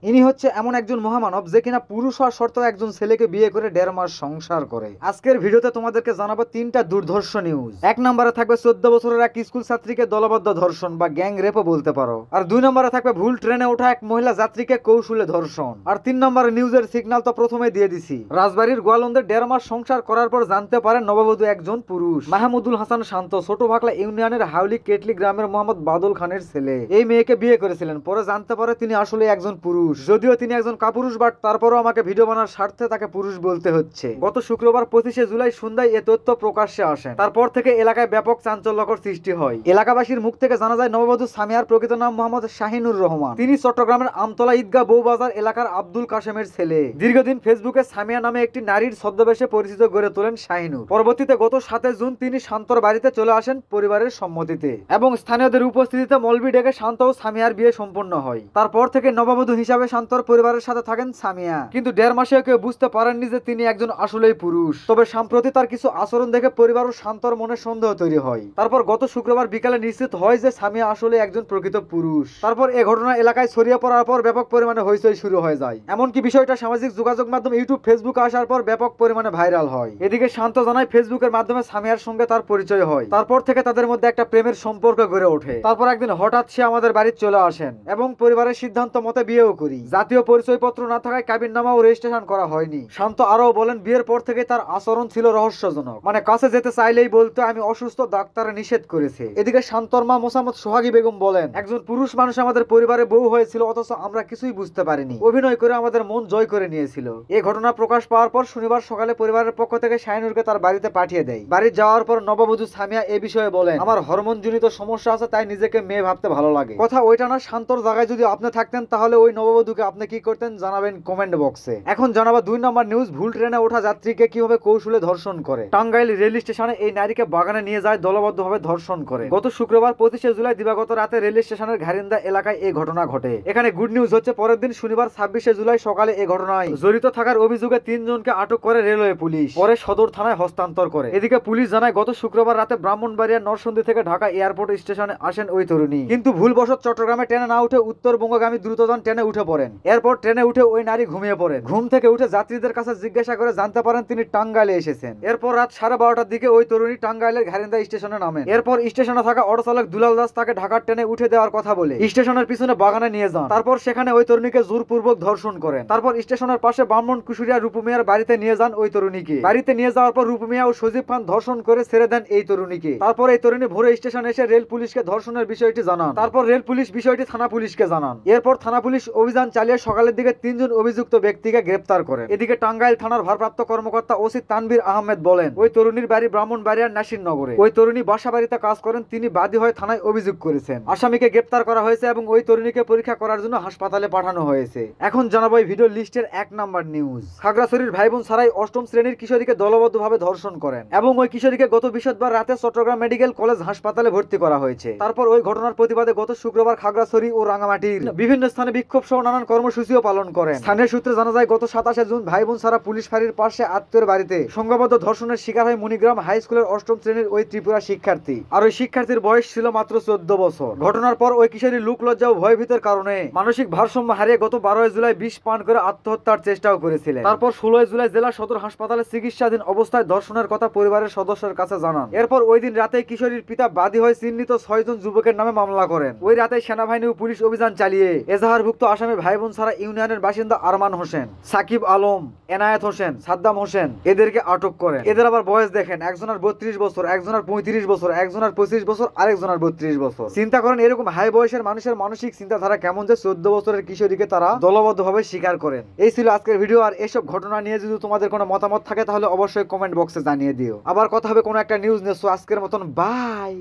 ইনি হচ্ছে এমন একজন মহামানব যে কিনা পুরুষ হওয়ার শর্তেও একজন ছেলেকে বিয়ে করে 1.5 মাস সংসার করে। আজকের ভিডিওতে তোমাদেরকে জানাবো 3টা দুর্ধর্ষ নিউজ। 1 নম্বরে থাকবে 14 বছরের এক স্কুল ছাত্রীকে দলবদ্ধ ধর্ষণ বা গ্যাং রেপও বলতে পারো। আর 2 নম্বরে থাকবে ভুল ট্রেনে ওঠা এক মহিলা যাত্রীকে কৌশলে ধর্ষণ। আর 3 নম্বরে নিউজের সিগন্যাল তো প্রথমেই দিয়ে দিছি। রাজবাড়ির গোয়ালন্দে 1.5 মাস সংসার করার পর জানতে পারেন নববধূ একজন পুরুষ। মাহমুদুল হাসান শান্ত ছোট ভাকলা ইউনিয়নের হাউলি কেটলি গ্রামের মোহাম্মদ বাদল খানের ছেলে। এই মেয়েকে বিয়ে করেছিলেন, পরে জানতে পারে তিনি আসলে একজন পুরুষ। যদিও তিনি একজন কাপুরুষ, বাট তারপরও আমাকে ভিডিও বানার স্বার্থে তাকে পুরুষ বলতে হচ্ছে। গত শুক্রবার 25শে জুলাই সন্ধ্যায় এ তথ্য প্রকাশ্যে আসে। তারপর থেকে এলাকায় ব্যাপক চাঞ্চল্যকর সৃষ্টি হয়। এলাকাবাসীর মুখ থেকে জানা যায় নববধূ সামিয়ার প্রকৃত নাম মোহাম্মদ শাহিনুর রহমান। তিনি চট্টগ্রামের আমতলা ঈদগাহ বউবাজার এলাকার আব্দুল কাশেমের ছেলে। দীর্ঘদিন ফেসবুকে সামিয়া নামে একটি নারীর ছদ্মবেশে পরিচিত গড়ে তোলেন শাহিনুর। পরবর্তীতে গত 7 জুন তিনি শান্তর বাড়িতে চলে আসেন পরিবারের সম্মতিতে এবং স্থানীয়দের উপস্থিতিতে মলবি ডেকে শান্ত ও সামিয়ার বিয়ে সম্পন্ন হয়। তারপর থেকে নববধূ হিসাবে শান্তর পরিবারের সাথে থাকেন সামিয়া। কিন্তু 1.5 মাসেও কেউ বুঝতে পারেননি যে তিনি একজন আসলেই পুরুষ। তবে সম্প্রতি তার কিছু আচরণ দেখে পরিবার ও শান্তর মনে সন্দেহ তৈরি হয়। তারপর গত শুক্রবার বিকালে নিশ্চিত হয় যে সামিয়া আসলে একজন প্রকৃত পুরুষ। তারপর এই ঘটনা এলাকায় ছড়িয়ে পড়ার পর ব্যাপক পরিমাণে হইচই শুরু হয়ে যায়। এমনকি বিষয়টা সামাজিক যোগাযোগ মাধ্যম ইউটিউব ফেসবুকে আসার পর ব্যাপক পরিমাণে ভাইরাল হয়। এদিকে শান্ত জানায় ফেসবুকের মাধ্যমে সামিয়ার সঙ্গে তার পরিচয় হয়। তারপর থেকে তাদের মধ্যে একটা প্রেমের সম্পর্ক গড়ে ওঠে। তারপর একদিন হঠাৎ সে আমাদের বাড়িতে চলে আসেন এবং পরিবারের সিদ্ধান্ত মতে বিয়েও করি। জাতীয় পরিচয়পত্র না থাকায় কাবিননামা ও রেজিস্ট্রেশন করা হয়নি। শান্ত আরো বলেন বিয়ের পর থেকে তার আচরণ ছিল রহস্যজনক। মানে কাছে যেতে চাইলেই বলতো আমি অসুস্থ, ডাক্তারে নিষেধ করেছে। এদিকে শান্তর মা মোসাম্মদ সোহাগী বেগম বলেন একজন পুরুষ মানুষ আমাদের পরিবারে বউ হয়েছিল, অথচ আমরা কিছুই বুঝতে পারিনি। অভিনয় করে আমাদের মন জয় করে নিয়েছিল। এই ঘটনা প্রকাশ পাওয়ার পর শনিবার সকালে পরিবারের পক্ষ থেকে শাহিনুরকে তার বাড়িতে পাঠিয়ে দেয়। বাড়ি যাওয়ার পর নববধূ সামিয়া এই বিষয়ে বলেন আমার হরমোনজনিত সমস্যা আছে, তাই নিজেকে মেয়ে ভাবতে ভালো লাগে। কথা ওইটা না, শান্তর জায়গায় যদি আপনি থাকতেন তাহলে ওই নববধূকে আপনি কি করতেন জানাবেন কমেন্ট বক্সে। এখন জানাবো 2 নম্বর নিউজ। ভুল ট্রেনে ওঠা যাত্রীকে কিভাবে কৌশলে ধর্ষণ করে। টাঙ্গাইল রেল স্টেশনে এই নারীকে বাগানে নিয়ে যায় দলবদ্ধভাবে ধর্ষণ করে। গত শুক্রবার 25শে জুলাই দিবাগত রাতে রেল স্টেশনের ঘারিন্দা এলাকায় এই ঘটনা ঘটে। এখানে গুড নিউজ হচ্ছে পরের দিন শনিবার 26শে জুলাই সকালে এই ঘটনায় জড়িত থাকার অভিযোগে 3 জনকে আটক করে রেলওয়ে পুলিশ, পরে সদর থানায় হস্তান্তর করে। এদিকে পুলিশ জানায় গত শুক্রবার রাতে ব্রাহ্মণবাড়িয়া নরসিংদী থেকে ঢাকা এয়ারপোর্ট স্টেশনে আসেন ওই তরুণী, কিন্তু ভুলবশত চট্টগ্রামে ট্রেনে না উঠে উত্তরবঙ্গগামী দ্রুতযান ট্রেনে উঠে পড়েন। এরপর ট্রেনে উঠে ওই নারী ঘুমিয়ে পড়েন। ঘুম থেকে উঠে যাত্রীদের কাছে জিজ্ঞাসা করে জানতে পারেন তিনি টাঙ্গাইলে এসেছেন। এরপর রাত 12:30টার দিকে ওই তরুণী টাঙ্গাইলের ঘারিন্দা স্টেশনে নামেন। এরপর স্টেশনে থাকা অটো চালক দুলাল দাস তাকে ঢাকার ট্রেনে উঠে দেওয়ার কথা বলে স্টেশনের পিছনে বাগানে নিয়ে যান। তারপর সেখানে ওই তরুণীকে জোরপূর্বক ধর্ষণ করেন। তারপর স্টেশনের পাশে ব্রাহ্মণ কুশুরিয়া রূপমিয়ার বাড়িতে নিয়ে যান ওই তরুণীকে। বাড়িতে নিয়ে যাওয়ার পর রূপমিয়া ও সজীব খান ধর্ষণ করে ছেড়ে দেন এই তরুণীকে। তারপর এই তরুণী ভোরে স্টেশনে এসে রেল পুলিশকে ধর্ষণের বিষয়টি জানান। তারপর রেল পুলিশ বিষয়টি থানা পুলিশকে জানান। এরপর থানা পুলিশ অভিযান চালিয়ে সকালের দিকে 3 জন অভিযুক্ত ব্যক্তিকে গ্রেপ্তার করেন। এদিকে টাঙ্গাইল থানার ভারপ্রাপ্ত কর্মকর্তা ওসি তানভীর আহমেদ বলেন ওই তরুণীর বাড়ি ব্রাহ্মণবাড়িয়ার নাসিরনগরে। ওই তরুণী বাসা বাড়িতে কাজ করেন, তিনি বাদী হয়ে থানায় অভিযোগ করেছেন। আসামিকে গ্রেপ্তার করা হয়েছে এবং ওই তরুণীকে পরীক্ষা করার জন্য হাসপাতালে পাঠানো হয়েছে। এখন জানাবো এই ভিডিও লিস্টের 1 নাম্বার নিউজ। খাগড়াছড়ির ভাই বোন ছাড়াই 8ম শ্রেণীর কিশোরীকে দলবদ্ধভাবে ধর্ষণ করেন এবং ওই কিশোরীকে গত বৃহস্পতিবার রাতে চট্টগ্রাম মেডিকেল কলেজ হাসপাতালে ভর্তি করা হয়েছে। তারপর ওই ঘটনার প্রতিবাদে গত শুক্রবার খাগড়াছড়ি ও রাঙামাটির বিভিন্ন স্থানে বিক্ষোভ সহ নানান কর্মসূচিও পালন করেন। স্থানীয় সূত্রে জানা যায় গত 27শে জুন ভাই বোন ছাড়া পুলিশ ফাঁড়ির পাশে আত্মীয়ের বাড়িতে সংঘবদ্ধ ধর্ষণের শিকার হয় মণিগ্রাম হাই স্কুলের 8ম শ্রেণীর ওই ত্রিপুরা শিক্ষার্থী। আর ওই শিক্ষার্থীর বয়স ছিল মাত্র 14 বছর। ঘটনার পর ওই কিশোরী লোক লজ্জা ও ভয়ভীতের কারণে মানসিক ভারসাম্য হারিয়ে গত 12 জুলাই বিষ পান করে আত্মহত্যার চেষ্টাও করেছিলেন। তারপর 16 জুলাই জেলা সদর হাসপাতালে চিকিৎসাধীন অবস্থায় ধর্ষণের কথা পরিবারের সদস্যের কাছে জানান। এরপর ওই দিন রাতে কিশোরীর পিতা বাদী হয়ে চিহ্নিত 6 জন যুবকের নামে মামলা করেন। ওই রাতে সেনাবাহিনী ও পুলিশ অভিযান চালিয়ে এজাহারভুক্ত আসামি ভাই বোন ছাড়া ইউনিয়নের বাসিন্দা আরমান হোসেন, সাকিব আলম, এনায়েত হোসেন, সাদ্দাম হোসেন এদেরকে আটক করেন। এদের আবার বয়স দেখেন, একজনের 32 বছর, একজনের 35 বছর, একজনের 25 বছর, আরেকজনের 32 বছর। চিন্তা করেন এরকম হাই বয়সের মানুষের মানসিক চিন্তাধারা কেমন যে 14 বছরের কিশোরীকে তারা দলবদ্ধভাবে শিকার করেন। এই ছিল আজকের ভিডিও। আর এইসব ঘটনা নিয়ে যদি তোমাদের কোনো মতামত থাকে তাহলে অবশ্যই কমেন্ট বক্সে জানিয়ে দিও। আবার কথা হবে কোনো একটা নিউজ নিয়ে। আজকের মতন বাই।